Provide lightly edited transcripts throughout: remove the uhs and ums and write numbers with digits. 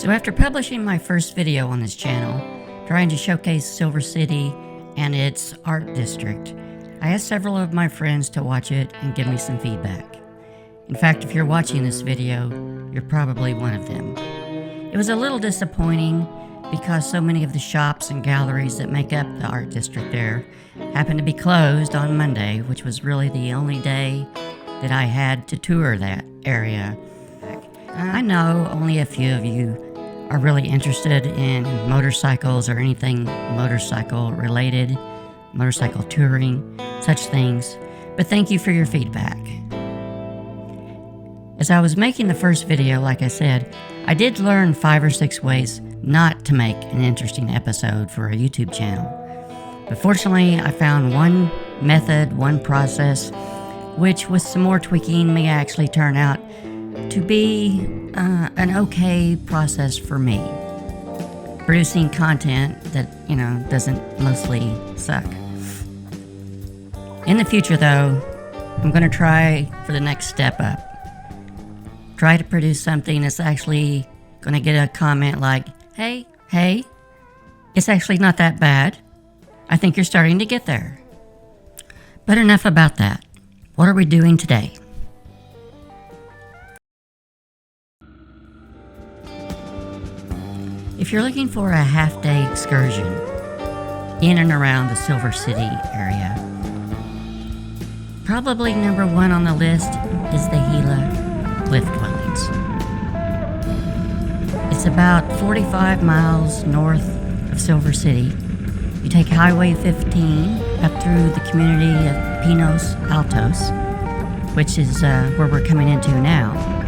So after publishing my first video on this channel, trying to showcase Silver City and its art district, I asked several of my friends to watch it and give me some feedback. In fact, if you're watching this video, you're probably one of them. It was a little disappointing because so many of the shops and galleries that make up the art district there happened to be closed on Monday, which was really the only day that I had to tour that area. I know only a few of you are really interested in motorcycles or anything motorcycle related, motorcycle touring, such things, but thank you for your feedback. As I was making the first video, like I said, I did learn 5 or 6 ways not to make an interesting episode for a YouTube channel. But fortunately, I found one method, one process, which with some more tweaking may actually turn out to be an okay process for me. Producing content that, doesn't mostly suck. In the future though, I'm going to try for the next step up. Try to produce something that's actually going to get a comment like, hey, it's actually not that bad. I think you're starting to get there. But enough about that. What are we doing today? If you're looking for a half-day excursion in and around the Silver City area, probably number 1 on the list is the Gila Cliff Dwellings. It's about 45 miles north of Silver City. You take Highway 15 up through the community of Pinos Altos, which is where we're coming into now.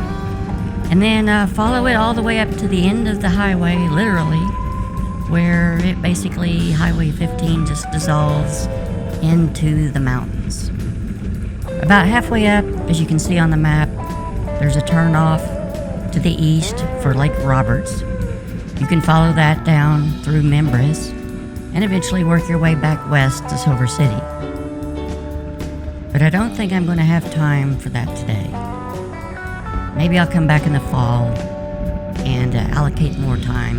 And then follow it all the way up to the end of the highway, literally, where it basically, Highway 15 just dissolves into the mountains. About halfway up, as you can see on the map, there's a turnoff to the east for Lake Roberts. You can follow that down through Membres and eventually work your way back west to Silver City. But I don't think I'm going to have time for that today. Maybe I'll come back in the fall and allocate more time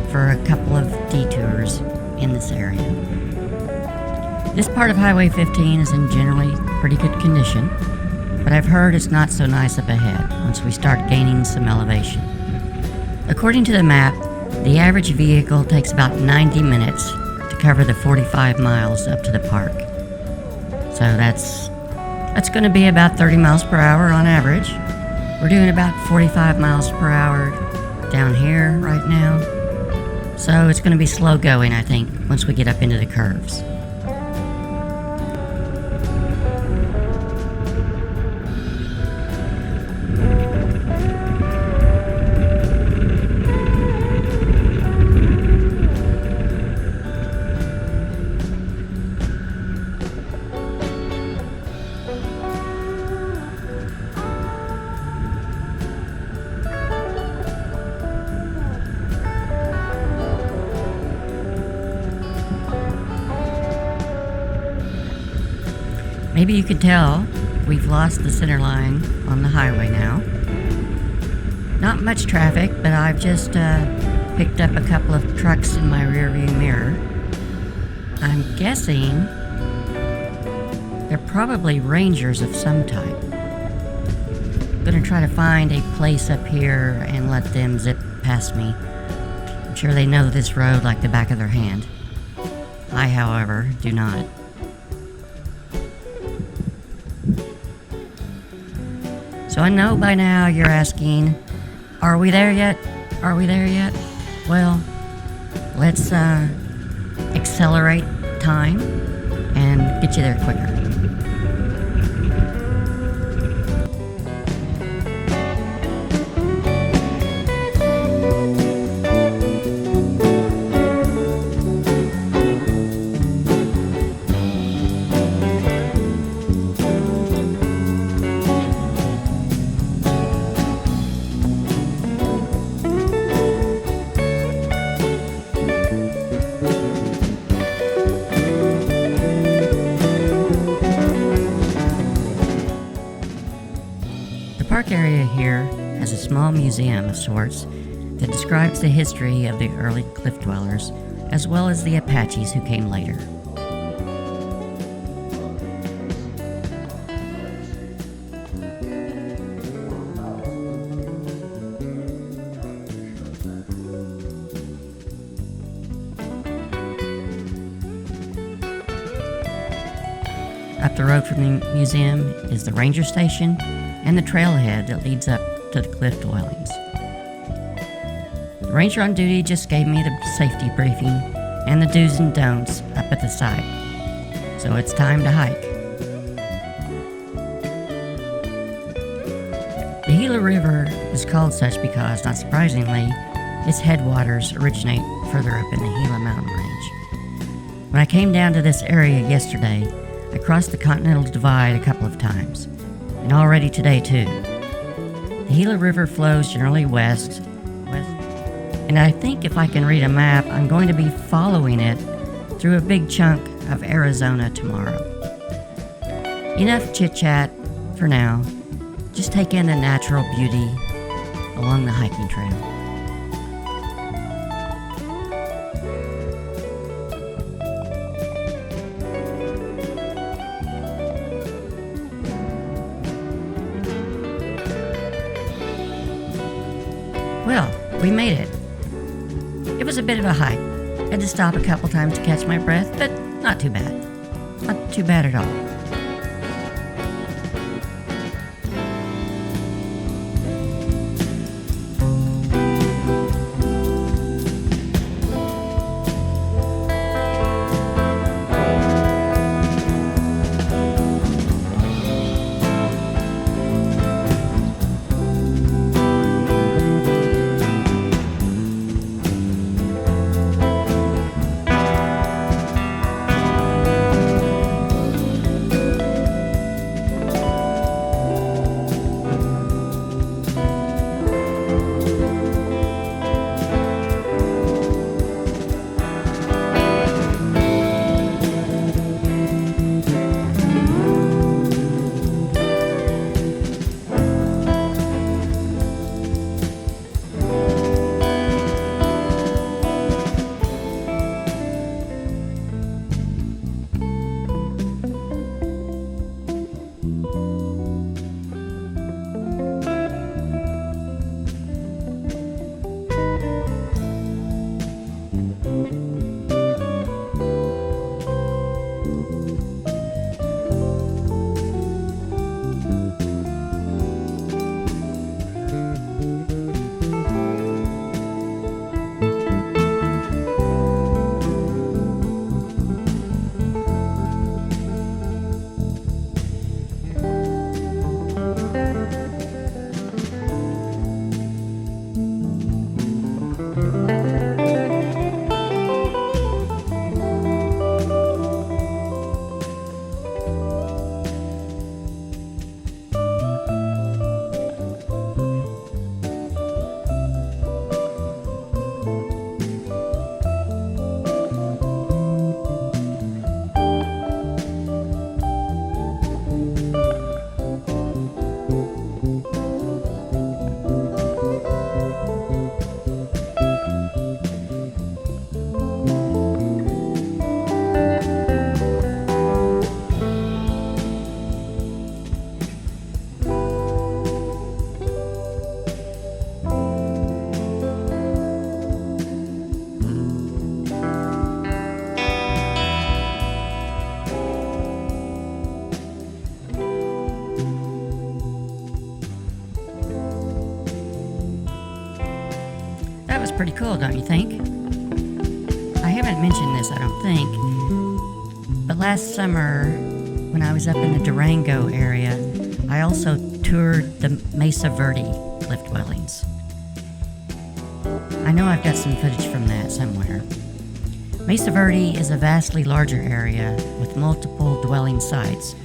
for a couple of detours in this area. This part of Highway 15 is in generally pretty good condition, but I've heard it's not so nice up ahead once we start gaining some elevation. According to the map, the average vehicle takes about 90 minutes to cover the 45 miles up to the park. So that's going to be about 30 miles per hour on average. We're doing about 45 miles per hour down here right now. So it's going to be slow going, I think, once we get up into the curves. Maybe you could tell we've lost the center line on the highway now. Not much traffic, but I've just picked up a couple of trucks in my rearview mirror. I'm guessing they're probably rangers of some type. I'm gonna try to find a place up here and let them zip past me. I'm sure they know this road like the back of their hand. I, however, do not. So I know by now you're asking, are we there yet? Are we there yet? Well, let's accelerate time and get you there quicker. park area here has a small museum of sorts that describes the history of the early cliff dwellers, as well as the Apaches who came later. Up the road from the museum is the ranger station and the trailhead that leads up to the cliff dwellings. The ranger on duty just gave me the safety briefing and the do's and don'ts up at the site. So it's time to hike. The Gila River is called such because, not surprisingly, its headwaters originate further up in the Gila mountain range. When I came down to this area yesterday, I crossed the Continental Divide a couple of times, and already today too. The Gila River flows generally west, and I think if I can read a map, I'm going to be following it through a big chunk of Arizona tomorrow. Enough chit-chat for now. Just take in the natural beauty along the hiking trail. Well, we made it. It was a bit of a hike. Had to stop a couple times to catch my breath, but not too bad. Not too bad at all. Pretty cool, don't you think? I haven't mentioned this, I don't think, but last summer when I was up in the Durango area, I also toured the Mesa Verde cliff dwellings. I know I've got some footage from that somewhere. Mesa Verde is a vastly larger area with multiple dwelling sites,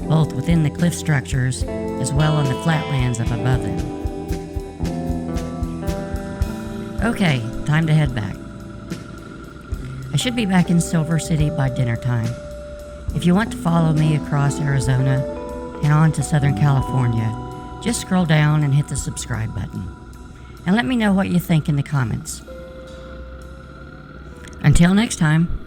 both within the cliff structures as well on the flatlands up above them. Okay, time to head back. I should be back in Silver City by dinner time. If you want to follow me across Arizona and on to Southern California, just scroll down and hit the subscribe button. and let me know what you think in the comments. Until next time.